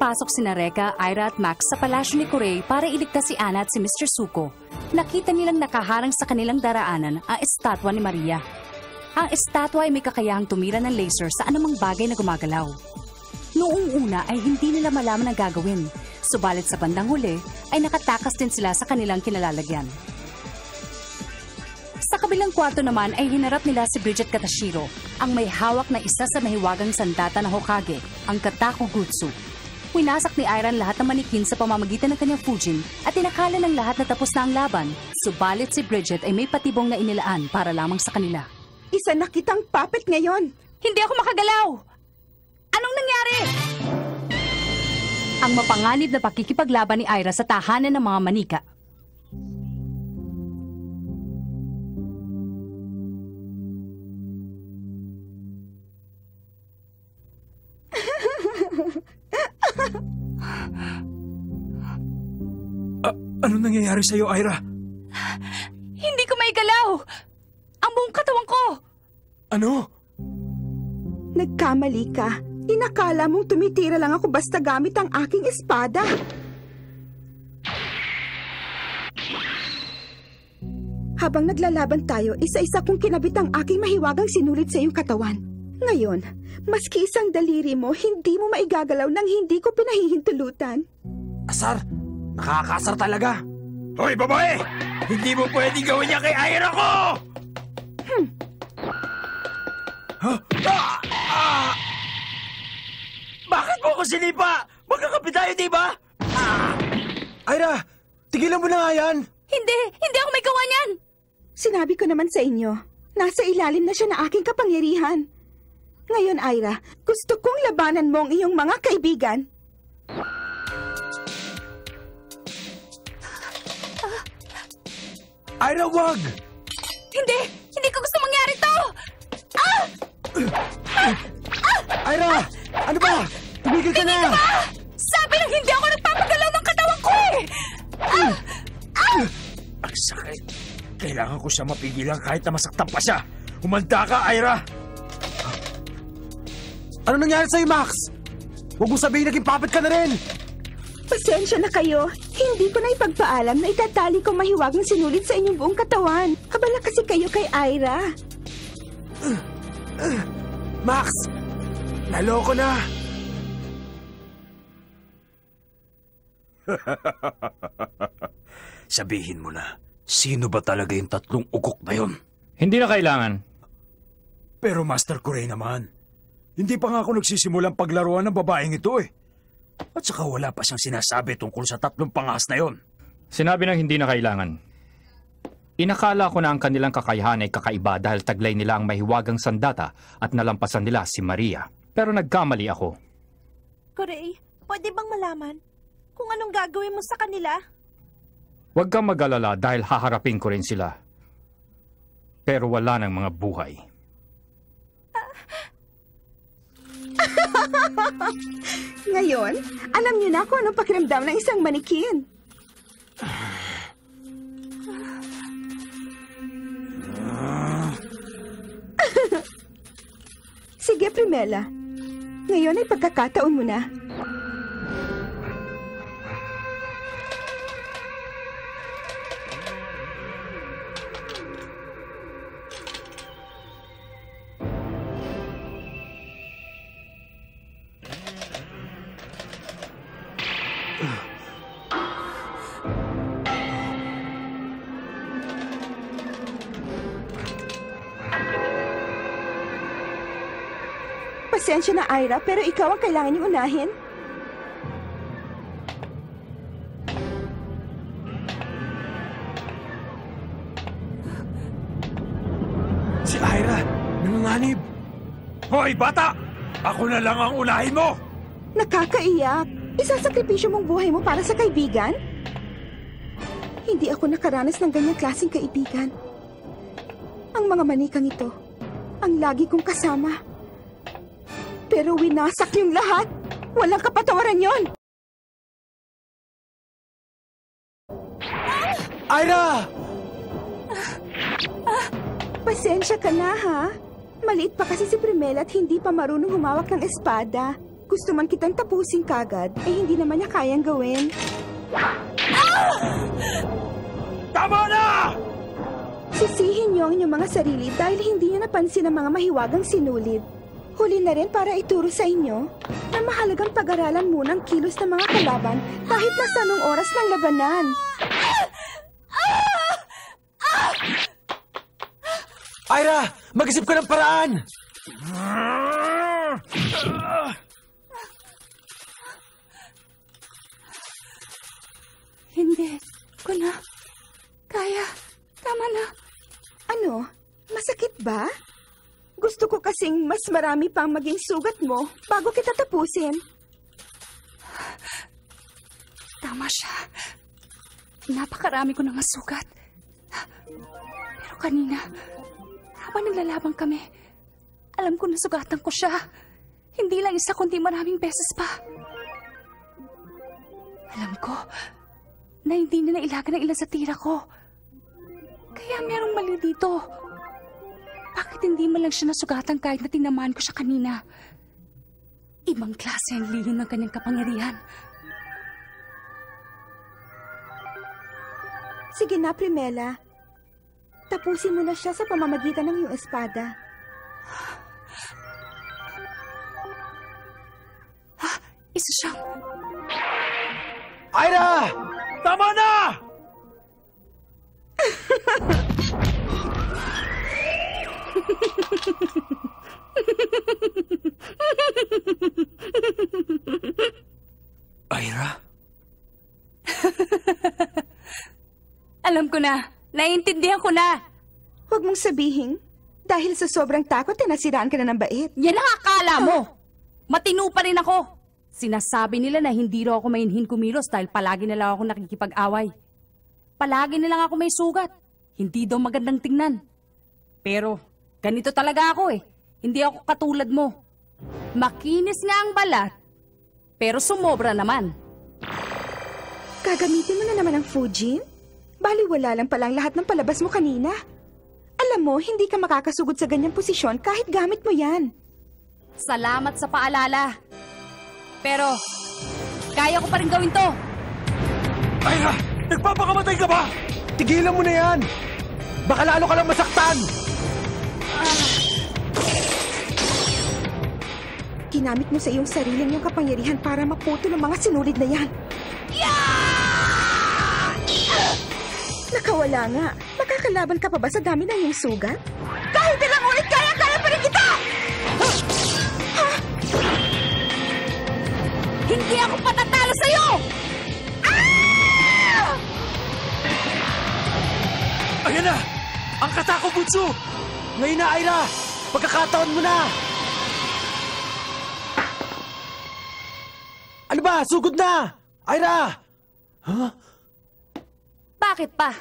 Pumapasok sina Reka, Ira at Max sa palasyo ni Corey para iligtas si Anna at si Mr. Suko. Nakita nilang nakaharang sa kanilang daraanan ang estatwa ni Maria. Ang estatwa ay may kakayahang tumira ng laser sa anumang bagay na gumagalaw. Noong una ay hindi nila malaman ang gagawin, subalit sa bandang huli ay nakatakas din sila sa kanilang kinalalagyan. Sa kabilang kwarto naman ay hinarap nila si Bridget Katashiro, ang may hawak na isa sa mahiwagang sandata na Hokage, ang Katakugutsu. Winasak ni Iron lahat ng manikin sa pamamagitan ng kanyang Fujin at inakala ng lahat na tapos na ang laban, subalit si Bridget ay may patibong na inilaan para lamang sa kanila. Isa na kitang puppet ngayon! Hindi ako makagalaw! Anong nangyari? Ang mapanganib na pakikipaglaban ni Ira sa tahanan ng mga manika. Ano nangyayari sa'yo, Ira? Hindi ko maigalaw! Ang buong katawan ko! Ano? Nagkamali ka. Inakala mong tumitira lang ako basta gamit ang aking espada. Habang naglalaban tayo, isa-isa kong kinabit ang aking mahiwagang sinulit sa iyong katawan. Ngayon, maski isang daliri mo, hindi mo maigagalaw nang hindi ko pinahihintulutan. Asar! Nakakasar talaga! Hoy, babae! Hindi mo pwedeng gawin niya kay Ira ko! Bakit mo ako sinipa? Magkakapit tayo, di ba? Ira, tigilan mo na nga yan! Hindi ako may gawa niyan! Sinabi ko naman sa inyo, nasa ilalim na siya na aking kapangyarihan. Ngayon, Ira, gusto kong labanan mo ang iyong mga kaibigan. Ira, wag! Hindi ko gusto mangyari to! Ira! Ano ba? Tumigil ka na! Sabi lang hindi ako nagpapagalaw ng katawan ko eh! Ang sakit. Kailangan ko siya mapigilan kahit na masaktan pa siya. Humanda ka, Ira! Ano nangyari sa'yo, Max? Huwag mo sabihin naging puppet ka na rin! Pasensya na kayo. Hindi ko na ipagpaalam na itatali ko mahiwagang sinulit sa inyong buong katawan. Kabala kasi kayo kay Ira. Max! Naloko na! Sabihin mo na, sino ba talaga yung tatlong ugok na yun? Hindi na kailangan. Pero Master Corey naman, hindi pa nga ako nagsisimulang paglaruan ng babaeng ito eh. At saka wala pa siyang sinasabi tungkol sa tatlong pangahas na yon. Sinabi ng hindi na kailangan. Inakala ko na ang kanilang kakayahan ay kakaiba dahil taglay nila ang mahiwagang sandata at nalampasan nila si Maria. Pero nagkamali ako. Corey, pwede bang malaman kung anong gagawin mo sa kanila? Huwag kang mag-alala dahil haharapin ko rin sila. Pero wala ng mga buhay. Ngayon, alam niyo na kung anong pakiramdam ng isang manikin. Sige, Primela. Ngayon ay pagkakataon mo na. Pasensya na, Ira, pero ikaw ang kailangan niyong unahin. Si Ira, nanganganib. Hoy, bata! Ako na lang ang unahin mo! Nakakaiyak. Isasakripisyo mong buhay mo para sa kaibigan? Hindi ako nakaranas ng ganyang klaseng kaibigan. Ang mga manikang ito, ang lagi kong kasama. Pero winasak yung lahat. Walang kapatawaran yon. Ira! Pasensya ka na, ha? Maliit pa kasi si Primela at hindi pa marunong humawak ng espada. gusto man kitang tapusin kagad, eh hindi naman niya kayang gawin. Tama na! Sisihin niyo ang inyong mga sarili dahil hindi niyo napansin ang mga mahiwagang sinulid. Huli na rin para ituro sa inyo na mahalagang pag-aralan muna ang kilos ng mga kalaban kahit nasa anong oras ng labanan. Ira! Mag-isip ka ng paraan! Hindi ko na kaya. Tama na. Ano? Masakit ba? Gusto ko kasing mas marami pang maging sugat mo bago kita tapusin. Tama siya. Napakarami ko na nga sugat. Pero kanina, habang naglalabang kami, alam ko na sugatan ko siya. Hindi lang isa kundi maraming beses pa. Alam ko na hindi niya nailaga ng ilan sa tira ko. Kaya merong mali dito. Bakit hindi man lang siya nasugatan kahit na tinamaan ko siya kanina? Ibang klase ang lihim ng kanyang kapangyarihan. Sige na, Primela. Tapusin mo na siya sa pamamagitan ng iyong espada. Isa siyang... Ira! Tama na! Ira? Alam ko na. Naiintindihan ko na. Huwag mong sabihin, dahil sa sobrang takot, nasiraan ka na ng bait. Yan ang akala mo. Matino pa rin ako. Sinasabi nila na hindi raw ako mainhin kumilos dahil palagi na lang ako nakikipag-away. Palagi na lang ako may sugat. Hindi daw magandang tingnan. Pero ganito talaga ako eh. Hindi ako katulad mo. Makinis nga ang balat, pero sumobra naman. Gagamitin mo na naman ang Fujin? Baliwala lang palang lahat ng palabas mo kanina. Alam mo, hindi ka makakasugod sa ganyang posisyon kahit gamit mo yan. Salamat sa paalala. Pero, kaya ko pa rin gawin to. Ira! Nagpapakamatay ka ba? Tigilan mo na yan! Baka lalo ka lang masaktan! Ginamit mo sa iyong sarili niyong kapangyarihan para maputol ang mga sinulid na yan. Nakawala nga. Makakalaban ka pa ba sa dami ng iyong sugat? Kahit ilang ulit kaya pa rin kita! Hindi ako patatalo sa'yo! Ayan na! Ang Katako Butsu! Ngayon na, Ira! Pagkakataon mo na! Ano ba? Sugod na! Ira! Huh? Bakit pa?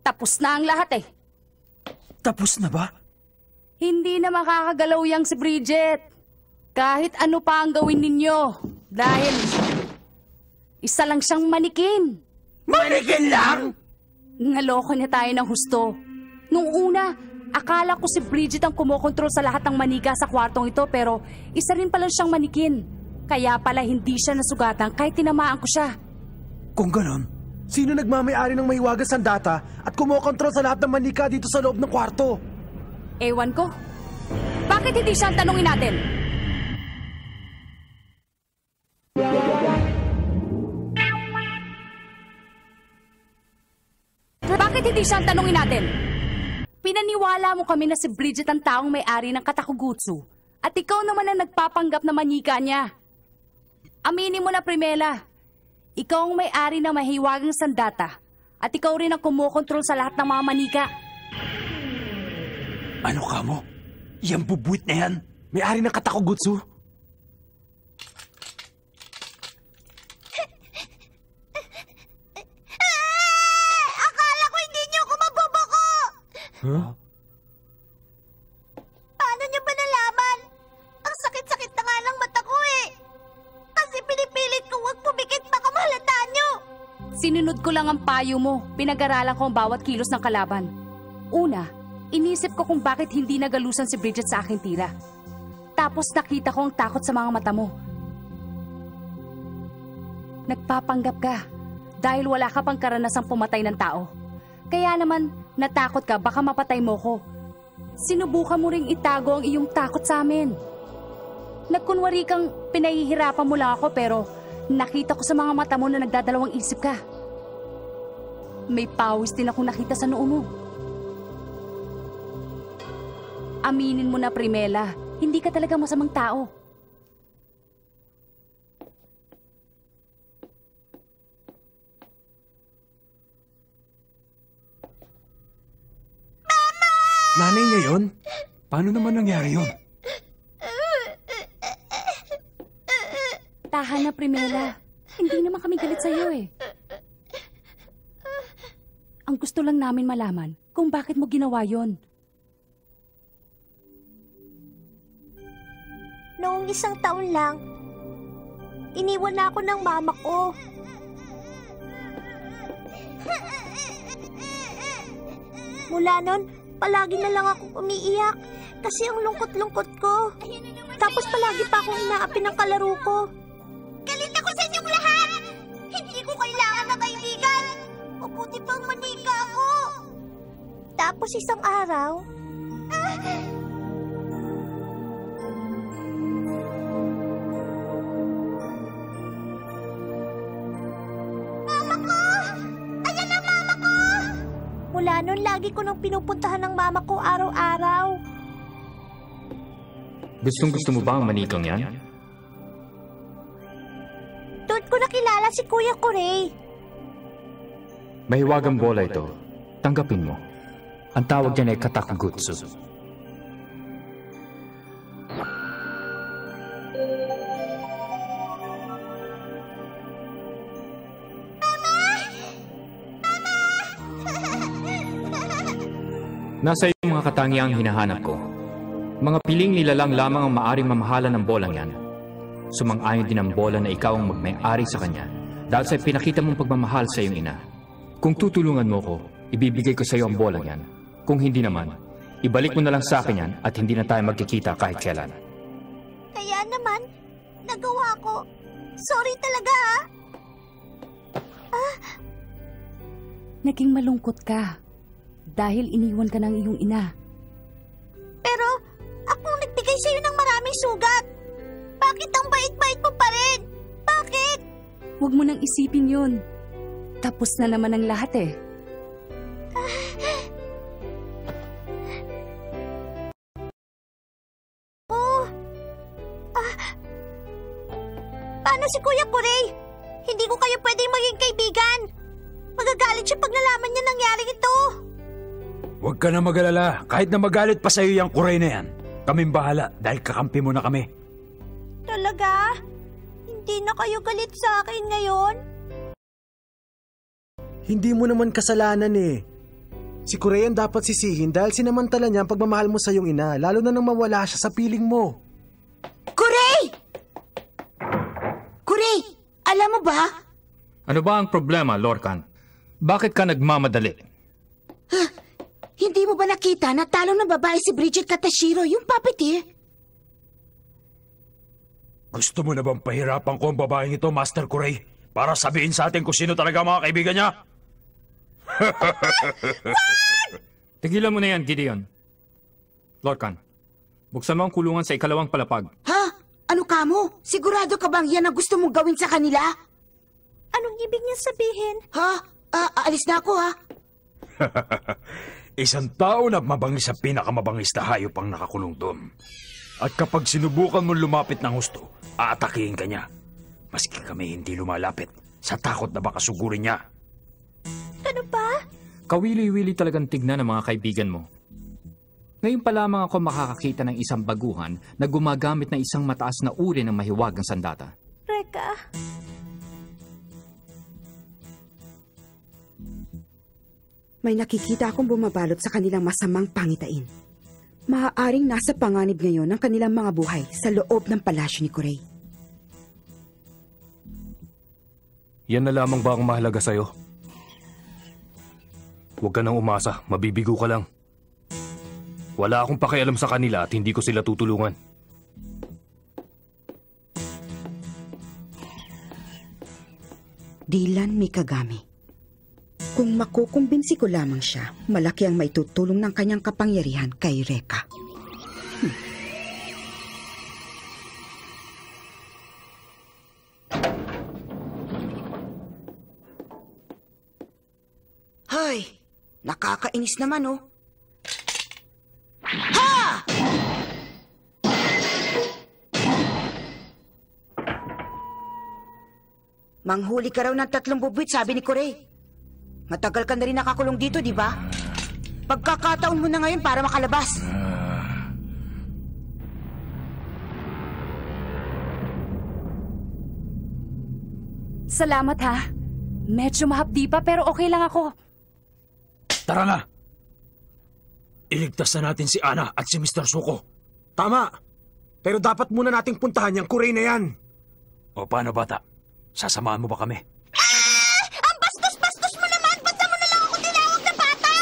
Tapos na ang lahat eh. Tapos na ba? Hindi na makakagalaw yang si Bridget. Kahit ano pa ang gawin ninyo. Dahil isa lang siyang manikin. Manikin lang! Naloko niya tayo ng husto. Nung una, akala ko si Bridget ang kumokontrol sa lahat ng manika sa kwartong ito pero isa rin pala siyang manikin. Kaya pala hindi siya nasugatan kahit tinamaan ko siya. Kung ganon, sino nagmamayari ng mahiwagas sandata at kumokontrol sa lahat ng manika dito sa loob ng kwarto? Ewan ko. Bakit hindi siya ang tanungin natin? Bakit hindi siya ang tanungin natin? Pinaniwala mo kami na si Bridget ang taong may-ari ng Katakugutsu at ikaw naman ang nagpapanggap na manika niya. Aminin mo na, Primela. Ikaw ang may-ari ng mahiwagang sandata at ikaw rin ang kumokontrol sa lahat ng mga manika. ano ka mo? Yang bubuit na yan? May-ari ng Katakugutsu? Akala ko hindi niyo ako mababako! Huh? Paano niyo ba nalaman? Ang sakit-sakit na nga lang mata ko eh. Kasi pinipilit ko huwag pumikit baka mahalataan niyo. Sinunod ko lang ang payo mo. Pinag-aralan ko ang bawat kilos ng kalaban. Una, inisip ko kung bakit hindi nagalusan si Bridget sa aking tira. Tapos nakita ko ang takot sa mga mata mo. Nagpapanggap ka dahil wala ka pang karanasang pumatay ng tao. Kaya naman, natakot ka baka mapatay mo ko. Sinubukan mo ring itago ang iyong takot sa amin. Nagkunwari kang pinahihirapan mo lang ako pero nakita ko sa mga mata mo na nagdadalawang isip ka. May pawis din akong nakita sa noo mo. Aminin mo na, Primela, hindi ka talaga masamang tao. Nanay niya yun? Paano naman nangyari yun? Tahan na, Primela. Hindi naman kami galit sa'yo eh. Ang gusto lang namin malaman kung bakit mo ginawa yon. Noong 1 taon lang, iniwan na ako ng mama ko. Mula nun, palagi na lang akong umiiyak kasi ang lungkot-lungkot ko. Tapos palagi pa akong inaapi ng kalaro ko. Galit ako sa inyong lahat! Hindi ko kailangan ng kaibigan! Mabuti pang manika ako! Tapos isang araw... Mama ko! Ayan ang mama ko! Mula nun, lagi ko nang pinupuntahan ng mama ko araw-araw. Gustong-gusto mo ba ang manikang yan? Doon ko nakilala si Kuya Kurey. Mahiwagang bola ito. Tanggapin mo. Ang tawag niyan ay katakugutsu. Nasa iyo mga katangiang hinahanap ko. Mga piling nilalang lamang ang maaring mamahala ng bolang yan. Sumang-ayon din ang bola na ikaw ang magmay-ari sa kanya dahil sa pinakita mong pagmamahal sa iyong ina. Kung tutulungan mo ko, ibibigay ko sa iyo ang bolang yan. Kung hindi naman, ibalik mo na lang sa akin yan at hindi na tayo magkikita kahit kailan. Kaya naman, nagawa ko. Sorry talaga, ha? Naging malungkot ka dahil iniwan ka ng iyong ina. Pero, akong nagbigay sa'yo ng maraming sugat. Bakit ang bait-bait mo pa rin? Bakit? Huwag mo nang isipin yun. Tapos na naman ang lahat eh. Paano si Kuya Kurey? Hindi ko kayo pwedeng maging kaibigan. Magagalit siya pag nalaman niya nangyari ito. Huwag ka na mag-alala. Kahit na magalit pa sa'yo yung Kurey na yan. Kaming bahala dahil kakampi mo na kami. Talaga? Hindi na kayo galit sa akin ngayon? Hindi mo naman kasalanan eh. Si Kurey ang dapat sisihin dahil sinamantala niya ang pagmamahal mo sa iyong ina, lalo na nang mawala siya sa piling mo. Kurey! Kurey! Alam mo ba? Ano ba ang problema, Lorcan? Bakit ka nagmamadali? Hindi mo ba nakita na talo ng babae si Bridget Katashiro, yung puppeteer? Gusto mo na bang pahirapan ko ang babaeng ito, Master Kurey? Para sabihin sa atin kung sino talaga ang mga kaibigan niya? Tigilan mo na yan, Gideon. Lorcan, buksan mo ang kulungan sa ikalawang palapag. Ha? Ano ka mo? Sigurado ka bang yan ang gusto mong gawin sa kanila? Anong ibig niya sabihin? Ha? Aalis na ako ha? Isang tao na mabangis sa pinakamabangis na hayop ang nakakulong doon. At kapag sinubukan mong lumapit ng husto, aatakihin ka niya. Maski kami hindi lumalapit sa takot na baka sugurin niya. Ano ba? Kawili-wili talagang tignan ng mga kaibigan mo. Ngayon pa lamang ako makakakita ng isang baguhan na gumagamit ng isang mataas na uri ng mahiwagang sandata. Reka. May nakikita akong bumabalot sa kanilang masamang pangitain. Maaaring nasa panganib ngayon ang kanilang mga buhay sa loob ng palasyo ni Kurey. Yan na lamang ba ang mahalaga sa'yo? Huwag ka nang umasa, mabibigo ka lang. Wala akong pakialam sa kanila at hindi ko sila tutulungan. Dylan Mikagami. Kung makukumbinsi ko lamang siya, malaki ang maitutulong ng kanyang kapangyarihan kay Reka. Hay, nakakainis naman oh. Ha! Manghuli ka raw ng 3 bubuit, sabi ni Corey. Matagal ka na rin nakakulong dito, di ba? Pagkakataon mo na ngayon para makalabas. Salamat ha. Medyo mahapdi pa pero okay lang ako. Tara na! Iligtas na natin si Ana at si Mr. Suko. Tama. Pero dapat muna nating puntahan yung Kuray na yan. O paano, bata? Sasamahan mo ba kami? Ang bastos-bastos mo naman! Basta mo na lang ako tinawag na bata!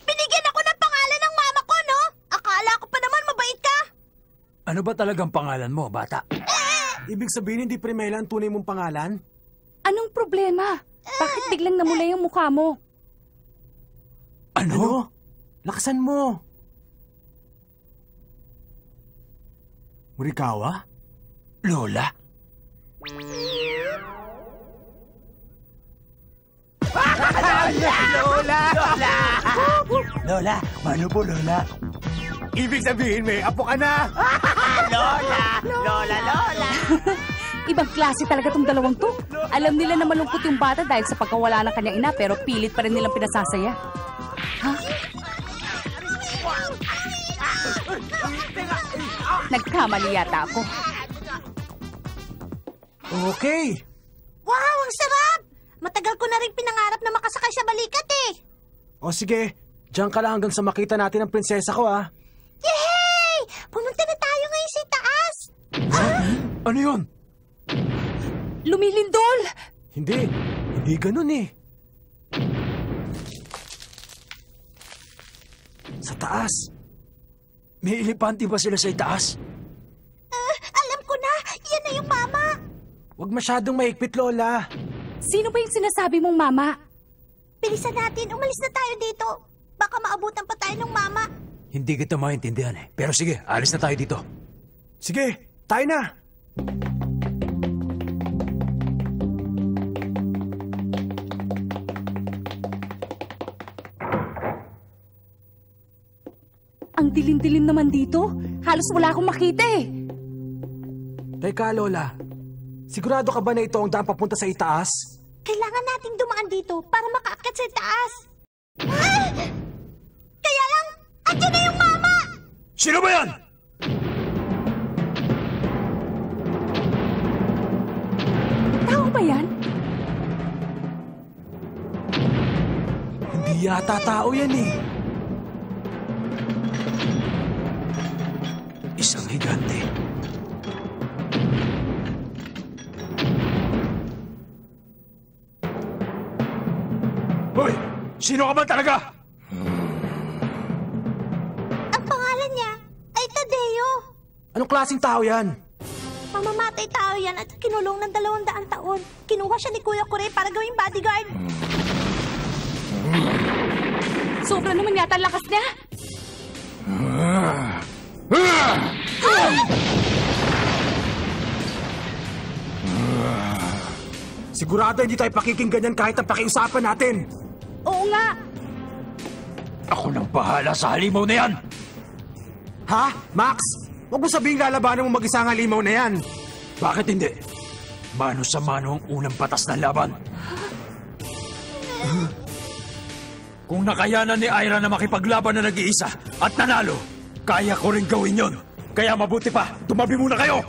Binigyan ako ng pangalan ng mama ko, no? Akala ko pa naman mabait ka! Ano ba talagang pangalan mo, bata? Ibig sabihin hindi Primela ang tunay mong pangalan? Anong problema? Bakit biglang namula yung mukha mo? Ano? Lakasan mo. Morikawa? Lola? Lola, paano po Lola? Ibig sabihin may apo ka na. Ibang klase talaga tong dalawang to. Alam nila na malungkot yung bata dahil sa pagkawala ng kanyang ina pero pilit pa rin nilang pinasasaya. Ha? Nagkamali yata ako. Okay. Wow, ang sarap! Matagal ko na rin pinangarap na makasakay sa balikat eh. O sige, diyan ka lang hanggang sa makita natin ang prinsesa ko ah. Yay! Pumunta na tayo ngayon sa taas. Ano yun? Lumilindol! Hindi ganun eh. Sa taas. May elepante ba sila sa itaas? Alam ko na, yan na yung mama. Huwag masyadong mahigpit, Lola. Sino ba yung sinasabi mong mama? Bilisan natin, umalis na tayo dito. Baka maabutan pa tayo ng mama. Hindi kita maintindihan eh. Pero sige, alis na tayo dito. Sige, tayo na. Ang dilim-dilim naman dito. Halos wala akong makita eh. Teka, Lola. Sigurado ka ba na ito ang daan papunta sa itaas? Kailangan nating dumaan dito para makaakyat sa taas. Ah! Kaya lang, andyan na yung mama! Sino ba yan? Tao ba yan? Hindi yata tao yan eh. Isang higante. Hoy! Sino ka ba talaga? Ang pangalan niya ay Tadeo. Anong klaseng tao yan? Mamamatay tao yan at kinulong ng 200 taon. Kinuha siya ni Kuya Corey para gawing bodyguard. Sobra naman yata ang lakas niya. Sigurado hindi tayo pakikinggan yan kahit ang pakiusapan natin. Oo nga. Ako nang bahala sa halimaw na yan! Ha? Max? Huwag mo sabihing lalabanan mo mag-isa ang halimaw na yan. Bakit hindi? Mano sa mano ang unang batas ng laban. Kung nakayanan ni Ira na makipaglaban na nag-iisa at nanalo, kaya ko rin gawin yon. Kaya mabuti pa, tumabi muna kayo!